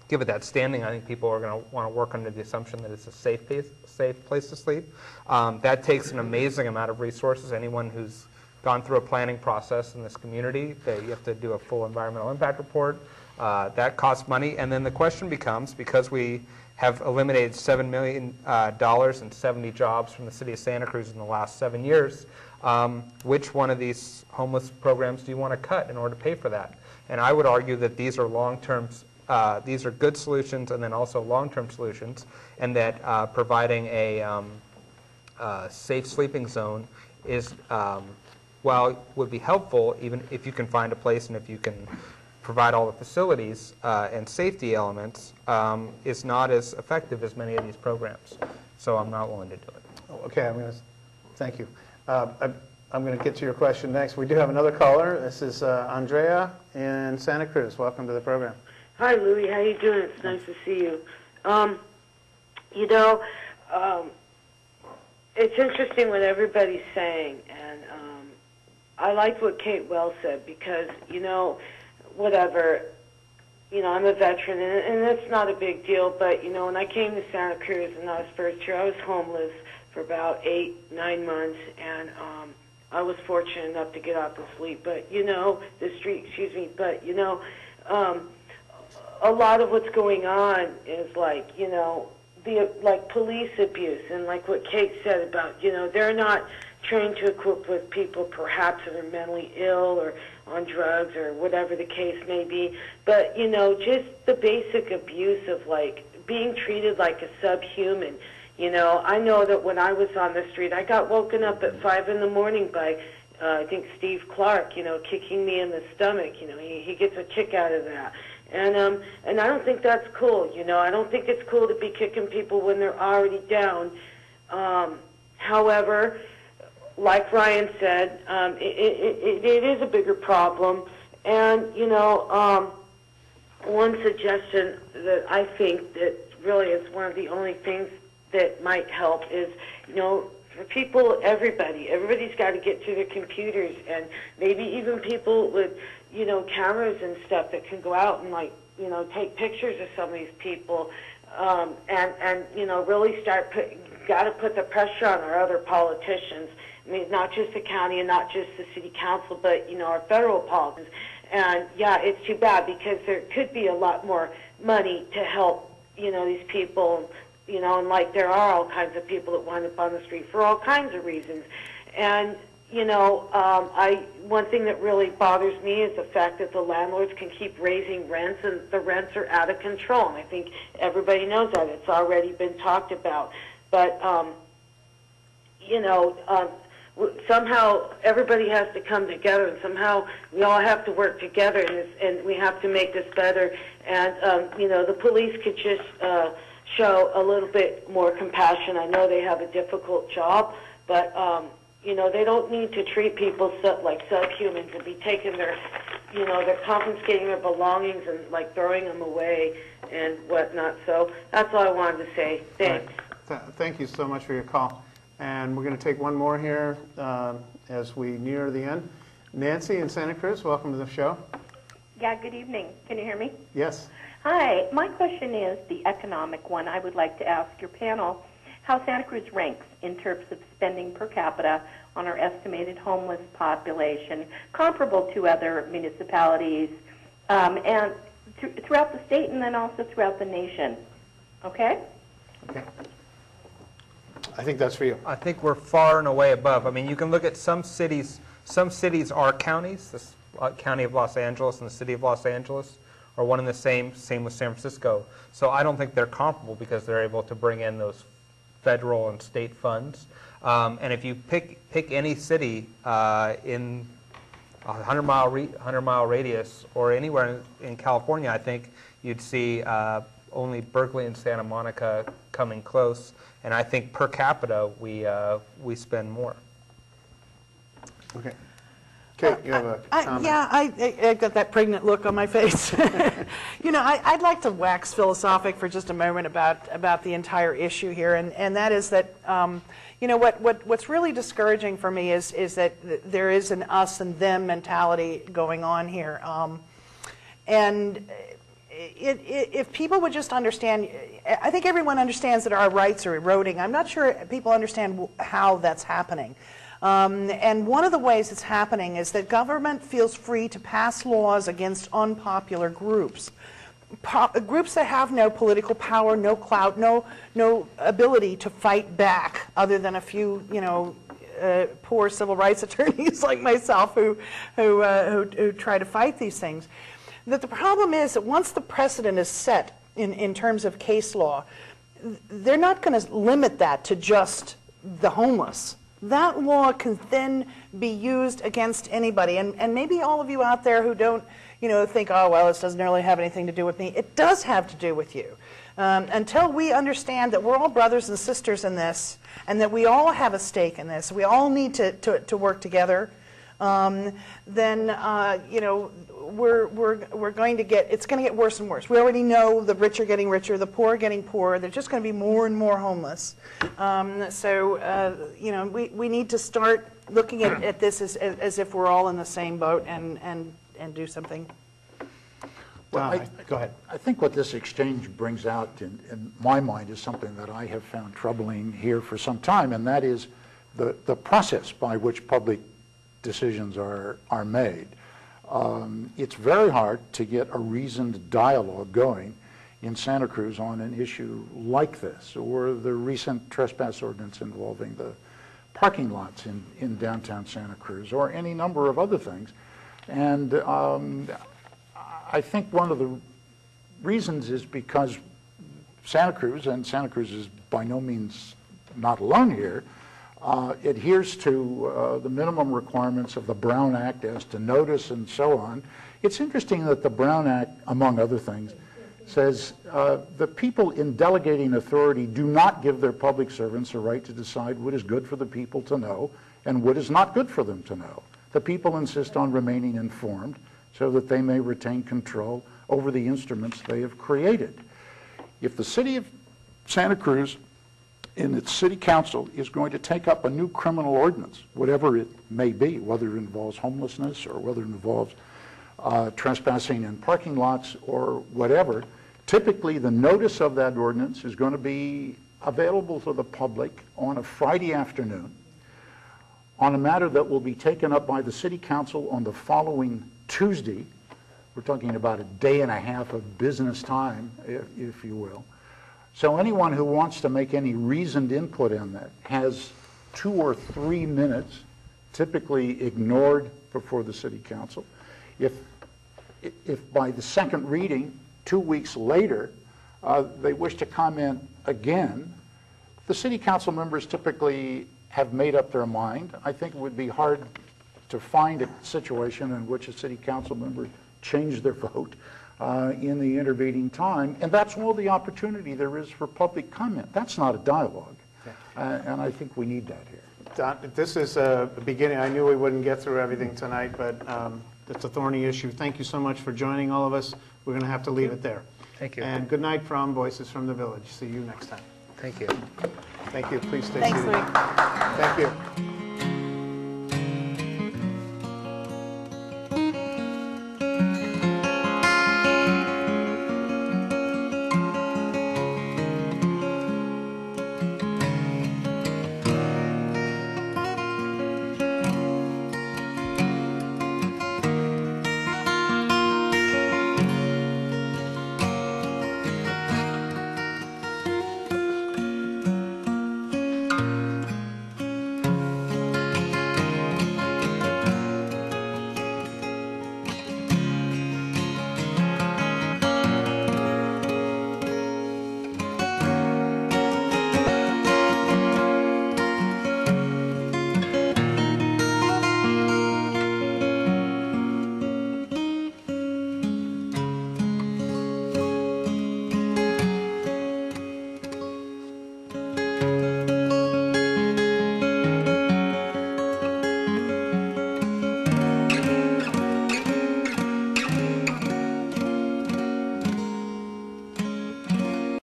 give it that standing, I think people are going to want to work under the assumption that it's a safe place to sleep. That takes an amazing amount of resources. Anyone who's gone through a planning process in this community, you have to do a full environmental impact report. That costs money. And then the question becomes, because we have eliminated $7 million and 70 jobs from the city of Santa Cruz in the last 7 years, which one of these homeless programs do you want to cut in order to pay for that? And I would argue that these are long-term, these are good solutions and then also long-term solutions, and that providing a safe sleeping zone is, while would be helpful, even if you can find a place and if you can provide all the facilities and safety elements, is not as effective as many of these programs. So I'm not willing to do it. Okay, thank you. I'm going to get to your question next. We do have another caller. This is Andrea in Santa Cruz. Welcome to the program. Hi, Louie. How you doing? It's nice to see you. It's interesting what everybody's saying, and I like what Kate Wells said because, whatever, I'm a veteran, and it's not a big deal, but, when I came to Santa Cruz and I was first here, I was homeless for about 8-9 months, and I was fortunate enough to get out to sleep, but, the street, but, a lot of what's going on is like, like police abuse, and like what Kate said about, they're not trained to equip with people perhaps that are mentally ill or on drugs or whatever the case may be, but, just the basic abuse of like being treated like a subhuman. I know that when I was on the street, I got woken up at 5 in the morning by, I think Steve Clark, kicking me in the stomach. He gets a kick out of that. And I don't think that's cool, I don't think it's cool to be kicking people when they're already down. However, like Ryan said, it is a bigger problem. And, one suggestion that I think that really is one of the only things that might help is, for people, everybody's got to get to their computers, and maybe even people with, cameras and stuff that can go out and take pictures of some of these people, and really got to put the pressure on our other politicians. I mean, not just the county and not just the city council, but, our federal politicians. And, yeah, it's too bad because there could be a lot more money to help, these people, and like there are all kinds of people that wind up on the street for all kinds of reasons. And, one thing that really bothers me is the fact that the landlords can keep raising rents, and the rents are out of control. And I think everybody knows that. It's already been talked about. But, somehow everybody has to come together, and somehow we all have to work together, and we have to make this better. And, the police could just show a little bit more compassion. I know they have a difficult job, but, they don't need to treat people like subhumans and be taking they're confiscating their belongings and like throwing them away and whatnot. So that's all I wanted to say. Thanks. Right. Thank you so much for your call. And we're going to take one more here as we near the end. Nancy in Santa Cruz, welcome to the show. Yeah, good evening. Can you hear me? Yes. Hi. My question is the economic one. I would like to ask your panel how Santa Cruz ranks in terms of spending per capita on our estimated homeless population, comparable to other municipalities, and throughout the state and then also throughout the nation. Okay? Okay. I think that's for you. I think we're far and away above. I mean, you can look at some cities. Some cities are counties. The county of Los Angeles and the city of Los Angeles are one and the same. Same with San Francisco. So I don't think they're comparable because they're able to bring in those federal and state funds. And if you pick any city in a 100-mile radius or anywhere in California, I think you'd see only Berkeley and Santa Monica coming close. And I think per capita, we spend more. Okay. Kate, you have a comment. Yeah, I got that pregnant look on my face. I'd like to wax philosophic for just a moment about the entire issue here, and that is that, what's really discouraging for me is that there is an us and them mentality going on here. And if people would just understand, I think everyone understands that our rights are eroding. I'm not sure people understand how that's happening. And one of the ways it's happening is that government feels free to pass laws against unpopular groups. Groups that have no political power, no clout, no ability to fight back, other than a few, poor civil rights attorneys like myself who try to fight these things. That the problem is that once the precedent is set in terms of case law, they're not going to limit that to just the homeless. That law can then be used against anybody. And maybe all of you out there who don't, think, oh, well, this doesn't really have anything to do with me. It does have to do with you. Until we understand that we're all brothers and sisters in this, and that we all have a stake in this, we all need to work together, then, we're going to it's going to get worse and worse. We already know the rich are getting richer, the poor are getting poorer. There's just going to be more and more homeless. We need to start looking at this as if we're all in the same boat and do something. Well, go ahead. I think what this exchange brings out in my mind is something that I have found troubling here for some time, and that is the process by which public decisions are made. It's very hard to get a reasoned dialogue going in Santa Cruz on an issue like this, or the recent trespass ordinance involving the parking lots in downtown Santa Cruz, or any number of other things. And I think one of the reasons is because Santa Cruz, and Santa Cruz is by no means not alone here, adheres to the minimum requirements of the Brown Act as to notice and so on. It's interesting that the Brown Act, among other things, says the people in delegating authority do not give their public servants a right to decide what is good for the people to know and what is not good for them to know. The people insist on remaining informed so that they may retain control over the instruments they have created. If the city of Santa Cruz in its city council is going to take up a new criminal ordinance, whatever it may be, whether it involves homelessness or whether it involves trespassing in parking lots or whatever, typically the notice of that ordinance is going to be available to the public on a Friday afternoon on a matter that will be taken up by the city council on the following Tuesday. We're talking about a day and a half of business time, if you will. So anyone who wants to make any reasoned input in that has 2 or 3 minutes, typically ignored before the city council. If by the second reading, 2 weeks later, they wish to comment again, the city council members typically have made up their mind. I think it would be hard to find a situation in which a city council member changed their vote in the intervening time, and that's all the opportunity there is for public comment. That's not a dialogue, and I think we need that here. Don, this is a beginning. I knew we wouldn't get through everything tonight, but it's a thorny issue. Thank you so much for joining all of us. We're going to have to leave it there. Thank you. And good night from Voices from the Village. See you next time. Thank you. Thank you. Please stay Thanks, seated. Louis. Thank you.